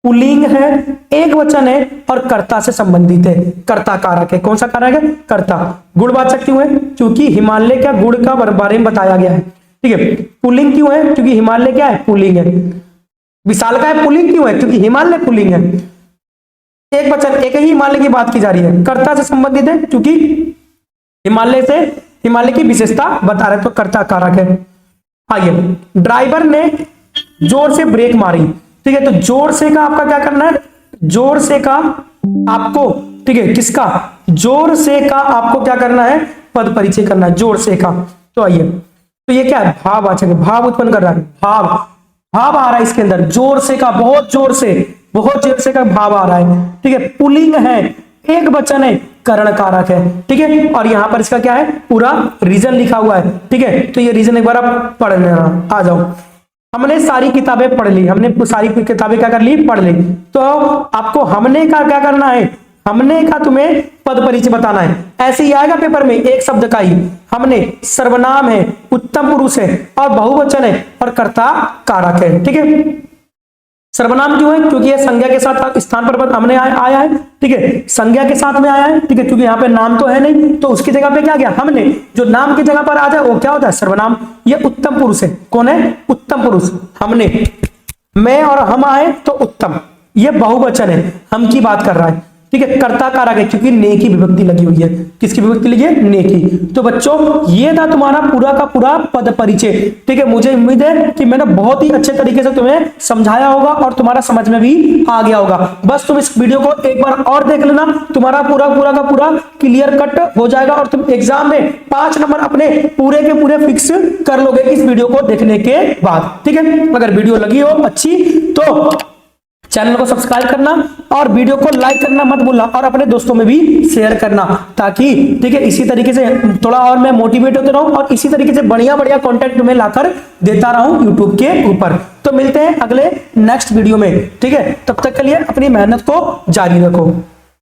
पुल्लिंग है, एक वचन है और कर्ता से संबंधित है, कर्ता कारक है। कौन सा कारक है? कर्ता। गुणवाचक क्यों है? क्योंकि हिमालय का गुण का बारे में बताया गया है। ठीक है। पुल्लिंग क्यों है? क्योंकि हिमालय क्या है? पुल्लिंग है। विशालकाय पुल्लिंग क्यों है? क्योंकि हिमालय पुल्लिंग है। एक वचन, एक ही हिमालय की बात की जा रही है। कर्ता से संबंधित है क्योंकि हिमालय की विशेषता बता रहे, तो कर्ता कारक है। आइए, ड्राइवर ने जोर से ब्रेक मारी। ठीक है, तो जोर से का आपका क्या करना है? जोर से का आपको, ठीक है किसका? जोर से का आपको क्या करना है? पद परिचय करना है, जोर से का। तो आइए, तो ये क्या है? भाववाचक है, भाव उत्पन्न कर रहा है, भाव आ रहा है इसके अंदर। जोर से का, बहुत जोर से का भाव आ रहा है। ठीक है, पुल्लिंग है, एक वचन है, करण कारक है। ठीक है, और यहां पर इसका क्या है? पूरा रीजन लिखा हुआ है। ठीक है, तो ये रीजन एक बार आप पढ़ लेना। आ जाओ, हमने सारी किताबें पढ़ ली, हमने सारी किताबें क्या कर ली? पढ़ ली। तो आपको हमने का क्या करना है? हमने का तुम्हें पद परिचय बताना है। ऐसे ही आएगा पेपर में, एक शब्द का ही। हमने सर्वनाम है, उत्तम पुरुष है और बहुवचन है और कर्ता कारक है। ठीक है, सर्वनाम क्यों है? क्योंकि यह संज्ञा के साथ स्थान पर हमने आया है। ठीक है, संज्ञा के साथ में आया है। ठीक है, क्योंकि यहाँ पे नाम तो है नहीं, तो उसकी जगह पे क्या गया? हमने। जो नाम की जगह पर आ जाए वो क्या होता है? सर्वनाम। ये उत्तम पुरुष है। कौन है? उत्तम पुरुष। हमने, मैं और हम आए तो उत्तम, ये बहुवचन है, हम की बात कर रहा है। ठीक है, कर्ता कारक है क्योंकि ने की विभक्ति लगी हुई है। किसकी विभक्ति लगी है? ने की। तो बच्चों ये था तुम्हारा पूरा का पूरा पद परिचय। ठीक है, मुझे उम्मीद है कि मैंने बहुत ही अच्छे तरीके से तुम्हें समझाया होगा और तुम्हारा समझ में भी आ गया होगा। बस तुम इस वीडियो को एक बार और देख लेना, तुम्हारा पूरा का पूरा क्लियर कट हो जाएगा और तुम एग्जाम में 5 नंबर अपने पूरे के पूरे फिक्स कर लोगे इस वीडियो को देखने के बाद। ठीक है, अगर वीडियो लगी हो अच्छी तो चैनल को सब्सक्राइब करना और वीडियो को लाइक करना मत भूलना और अपने दोस्तों में भी शेयर करना, ताकि ठीक है इसी तरीके से थोड़ा और मैं मोटिवेट होते रहूं और इसी तरीके से बढ़िया कंटेंट तुम्हें लाकर देता रहूं यूट्यूब के ऊपर। तो मिलते हैं अगले नेक्स्ट वीडियो में। ठीक है, तब तक के लिए अपनी मेहनत को जारी रखो।